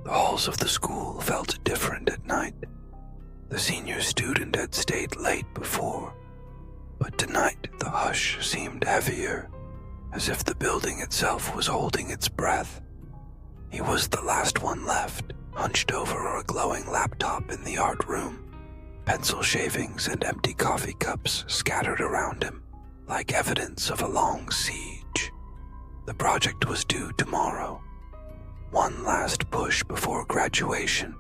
The halls of the school felt different at night. The senior student had stayed late before, but tonight the hush seemed heavier, as if the building itself was holding its breath. He was the last one left, hunched over a glowing laptop in the art room, pencil shavings and empty coffee cups scattered around him, like evidence of a long siege. The project was due tomorrow. One last push before graduation.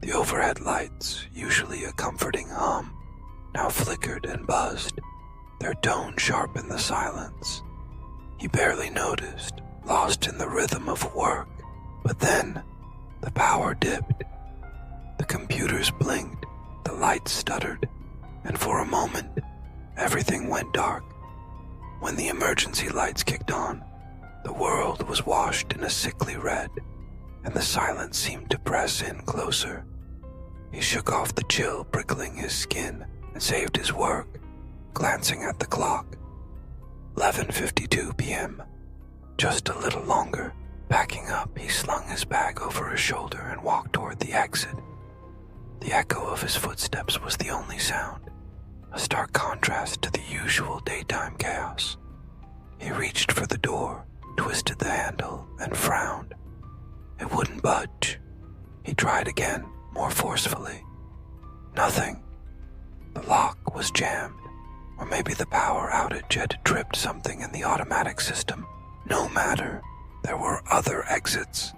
The overhead lights, usually a comforting hum, now flickered and buzzed, their tone sharp in the silence. He barely noticed, lost in the rhythm of work, but then the power dipped. The computers blinked, the lights stuttered, and for a moment, everything went dark. When the emergency lights kicked on, the world was washed in a sickly red, and the silence seemed to press in closer. He shook off the chill prickling his skin and saved his work, glancing at the clock. 11:52 p.m. Just a little longer. Backing up, he slung his bag over his shoulder and walked toward the exit. The echo of his footsteps was the only sound, a stark contrast to the usual daytime chaos. He reached for the door, twisted the handle, and frowned. It wouldn't budge. He tried again, more forcefully. Nothing. The lock was jammed, or maybe the power outage had tripped something in the automatic system. No matter, there were other exits.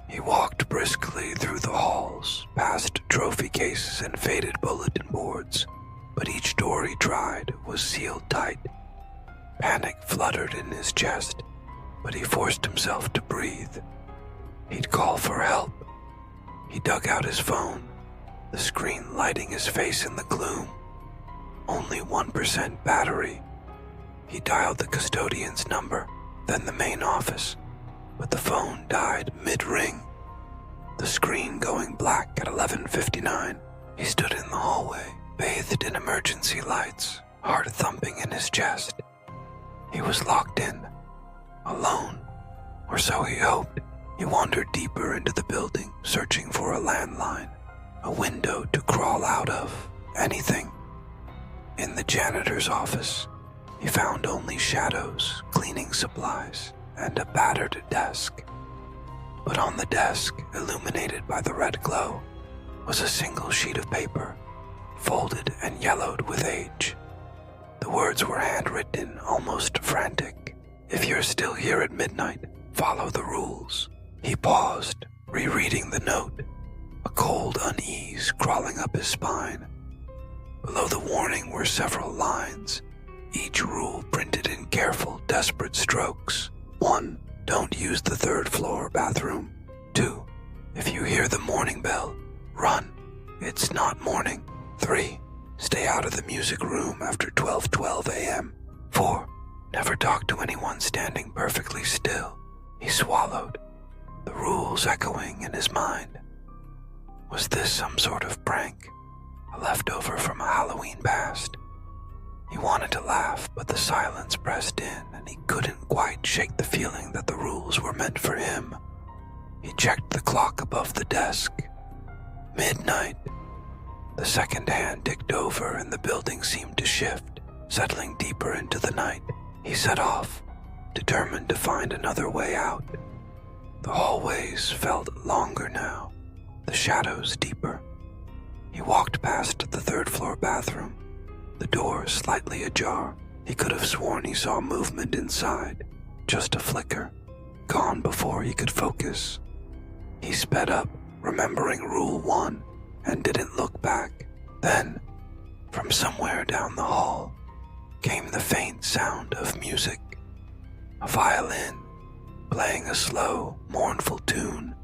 He walked briskly through the halls, past trophy cases and faded bulletin boards, but each door he tried was sealed tight. Panic fluttered in his chest, but he forced himself to breathe. He'd call for help. He dug out his phone, the screen lighting his face in the gloom. Only 1% battery. He dialed the custodian's number, then the main office, but the phone died mid-ring. The screen going black at 11:59. He stood in the hallway, bathed in emergency lights, heart thumping in his chest. He was locked in, alone, or so he hoped. He wandered deeper into the building, searching for a landline, a window to crawl out of, anything. In the janitor's office, he found only shadows, cleaning supplies, and a battered desk. But on the desk, illuminated by the red glow, was a single sheet of paper, folded and yellowed with age. The words were handwritten, almost frantic. "If you're still here at midnight, follow the rules." He paused, rereading the note, a cold unease crawling up his spine. Below the warning were several lines, each rule printed in careful, desperate strokes. 1. Don't use the third-floor bathroom. 2. If you hear the morning bell, run. It's not morning. 3. Stay out of the music room after 12:12 a.m. 4. Never talk to anyone standing perfectly still. He swallowed, the rules echoing in his mind. Was this some sort of prank? A leftover from a Halloween past? He wanted to laugh, but the silence pressed in, and he couldn't quite shake the feeling that the rules were meant for him. He checked the clock above the desk. Midnight. The second hand ticked over, and the building seemed to shift, settling deeper into the night. He set off, determined to find another way out. The hallways felt longer now, the shadows deeper. He walked past the third-floor bathroom, the door slightly ajar. He could have sworn he saw movement inside, just a flicker, gone before he could focus. He sped up, remembering Rule 1, and didn't look back. Then, from somewhere down the hall, came the faint sound of music. A violin, playing a slow, mournful tune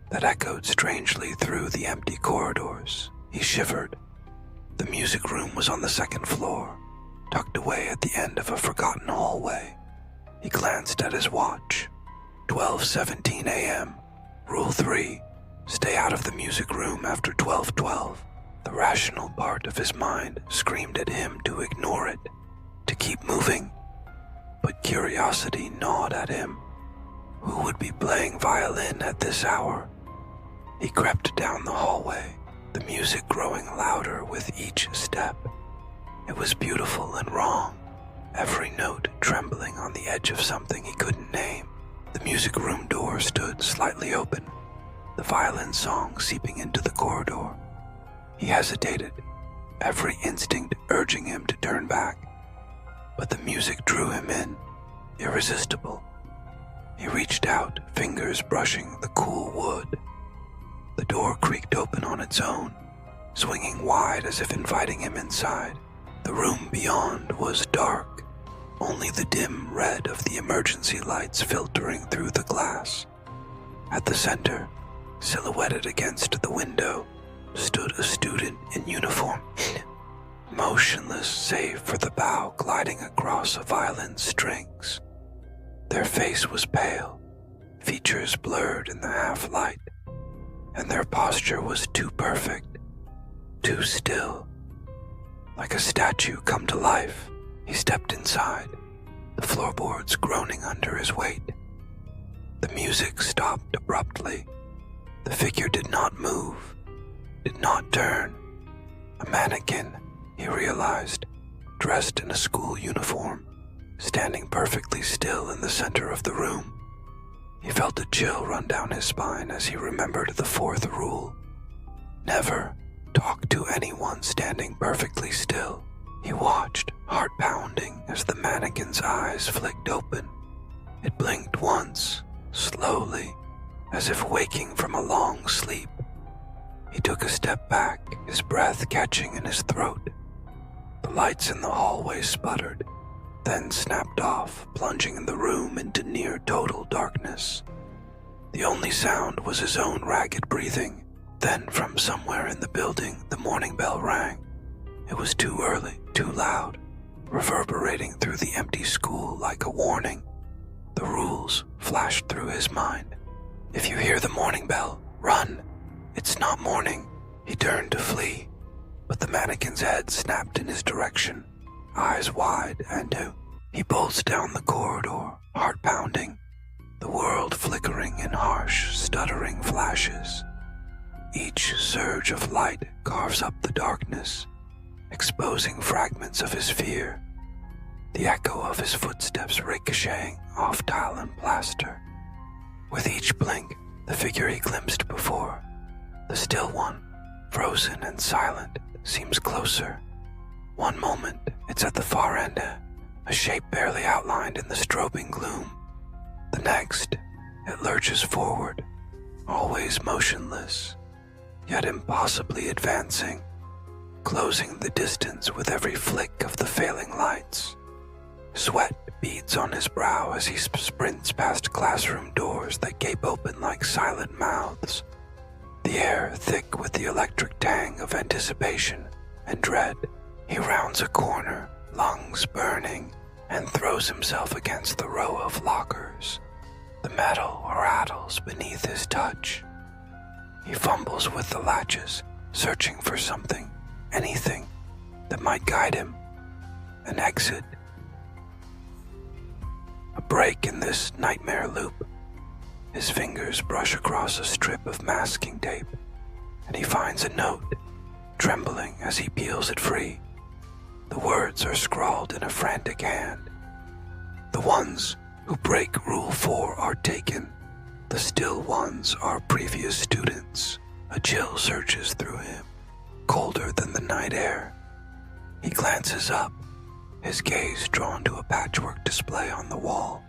that echoed strangely through the empty corridors. He shivered. The music room was on the second floor, tucked away at the end of a forgotten hallway. He glanced at his watch. 12:17 a.m. Rule 3. Stay out of the music room after 12:12. The rational part of his mind screamed at him to ignore it, to keep moving. But curiosity gnawed at him. Who would be playing violin at this hour? He crept down the hallway, the music growing louder with each step. It was beautiful and wrong, every note trembling on the edge of something he couldn't name. The music room door stood slightly open, the violin song seeping into the corridor. He hesitated, every instinct urging him to turn back. But the music drew him in, irresistible. He reached out, fingers brushing the cool wood. The door creaked open on its own, swinging wide as if inviting him inside. The room beyond was dark, only the dim red of the emergency lights filtering through the glass. At the center, silhouetted against the window, stood a student in uniform, motionless save for the bow gliding across a violin's strings. Their face was pale, features blurred in the half-light, and their posture was too perfect, too still. Like a statue come to life, he stepped inside, the floorboards groaning under his weight. The music stopped abruptly. The figure did not move, did not turn. A mannequin, he realized, dressed in a school uniform, standing perfectly still in the center of the room. He felt a chill run down his spine as he remembered the fourth rule. Never talk to anyone standing perfectly still. He watched, heart pounding, as the mannequin's eyes flicked open. It blinked once, slowly, as if waking from a long sleep. He took a step back, his breath catching in his throat. The lights in the hallway sputtered, then snapped off, plunging the room into near total darkness. The only sound was his own ragged breathing. Then from somewhere in the building, the morning bell rang. It was too early, too loud, reverberating through the empty school like a warning. The rules flashed through his mind. If you hear the morning bell, run. It's not morning. He turned to flee, but the mannequin's head snapped in his direction, eyes wide, and he bolts down the corridor, heart pounding, the world flickering in harsh, stuttering flashes. Each surge of light carves up the darkness, exposing fragments of his fear, the echo of his footsteps ricocheting off tile and plaster. With each blink, the figure he glimpsed before, the still one, frozen and silent, seems closer. One moment, it's at the far end, a shape barely outlined in the strobing gloom. The next, it lurches forward, always motionless, yet impossibly advancing, closing the distance with every flick of the failing lights. Sweat beads on his brow as he sprints past classroom doors that gape open like silent mouths, the air thick with the electric tang of anticipation and dread. He rounds a corner, lungs burning, and throws himself against the row of lockers. The metal rattles beneath his touch. He fumbles with the latches, searching for something, anything, that might guide him. An exit. A break in this nightmare loop. His fingers brush across a strip of masking tape, and he finds a note, trembling as he peels it free. The words are scrawled in a frantic hand. The ones who break Rule 4 are taken. The still ones are previous students. A chill surges through him, colder than the night air. He glances up, his gaze drawn to a patchwork display on the wall.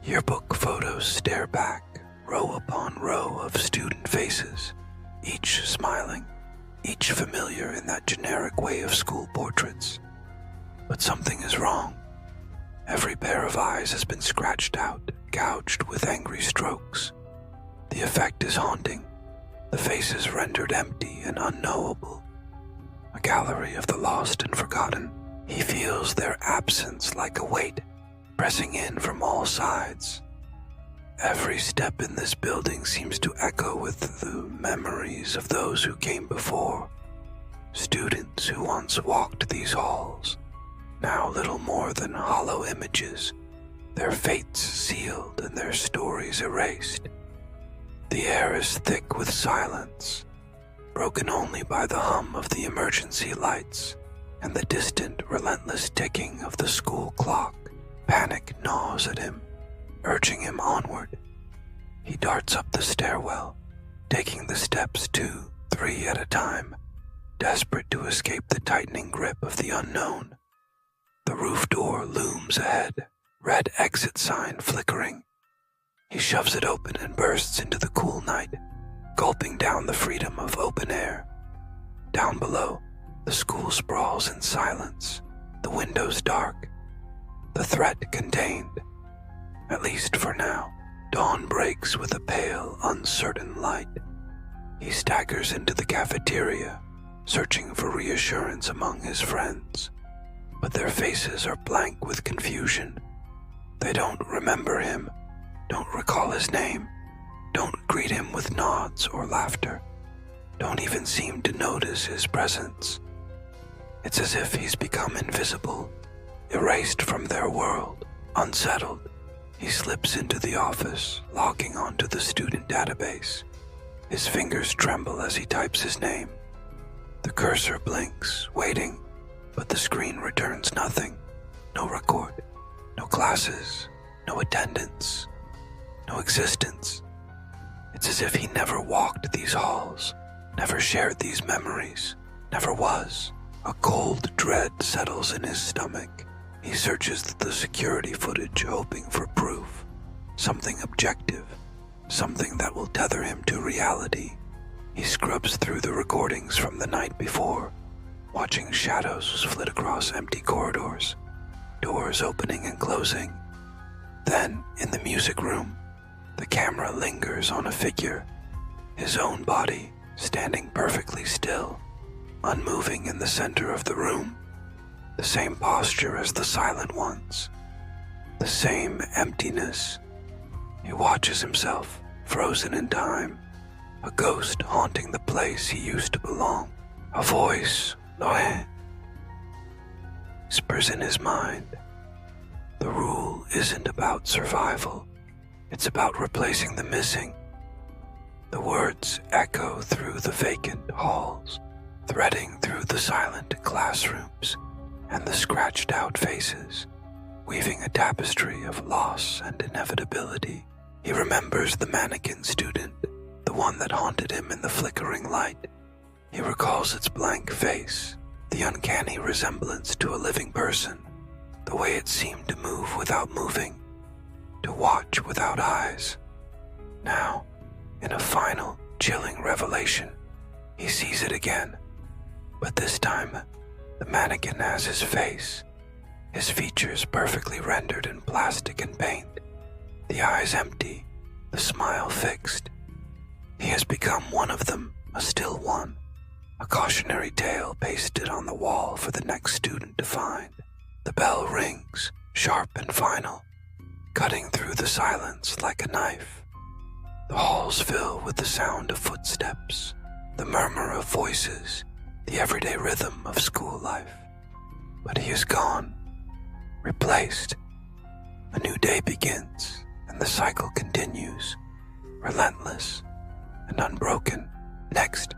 Yearbook photos stare back, row upon row of student faces, each smiling, each familiar in that generic way of school portraits. But something is wrong. Every pair of eyes has been scratched out, gouged with angry strokes. The effect is haunting, the faces rendered empty and unknowable. A gallery of the lost and forgotten. He feels their absence like a weight, pressing in from all sides. Every step in this building seems to echo with the memories of those who came before. Students who once walked these halls, now little more than hollow images, their fates sealed and their stories erased. The air is thick with silence, broken only by the hum of the emergency lights and the distant, relentless ticking of the school clock. Panic gnaws at him, urging him onward. He darts up the stairwell, taking the steps 2, 3 at a time, desperate to escape the tightening grip of the unknown. The roof door looms ahead, red exit sign flickering. He shoves it open and bursts into the cool night, gulping down the freedom of open air. Down below, the school sprawls in silence, the windows dark, the threat contained. At least for now, dawn breaks with a pale, uncertain light. He staggers into the cafeteria, searching for reassurance among his friends, but their faces are blank with confusion. They don't remember him, don't recall his name, don't greet him with nods or laughter, don't even seem to notice his presence. It's as if he's become invisible, erased from their world, unsettled. He slips into the office, logging onto the student database. His fingers tremble as he types his name. The cursor blinks, waiting, but the screen returns nothing. No record, no classes, no attendance, no existence. It's as if he never walked these halls, never shared these memories, never was. A cold dread settles in his stomach. He searches the security footage, hoping for proof, something objective, something that will tether him to reality. He scrubs through the recordings from the night before, watching shadows flit across empty corridors, doors opening and closing. Then, in the music room, the camera lingers on a figure, his own body standing perfectly still, unmoving in the center of the room, the same posture as the silent ones, the same emptiness. He watches himself, frozen in time, a ghost haunting the place he used to belong. A voice, Loe, whispers in his mind. The rule isn't about survival, it's about replacing the missing. The words echo through the vacant halls, threading through the silent classrooms and the scratched-out faces, weaving a tapestry of loss and inevitability. He remembers the mannequin student, the one that haunted him in the flickering light. He recalls its blank face, the uncanny resemblance to a living person, the way it seemed to move without moving, to watch without eyes. Now, in a final, chilling revelation, he sees it again. But this time, the mannequin has his face, his features perfectly rendered in plastic and paint, the eyes empty, the smile fixed. He has become one of them, a still one, a cautionary tale pasted on the wall for the next student to find. The bell rings, sharp and final, cutting through the silence like a knife. The halls fill with the sound of footsteps, the murmur of voices, the everyday rhythm of school life. But he is gone, replaced. A new day begins, and the cycle continues, relentless and unbroken. Next,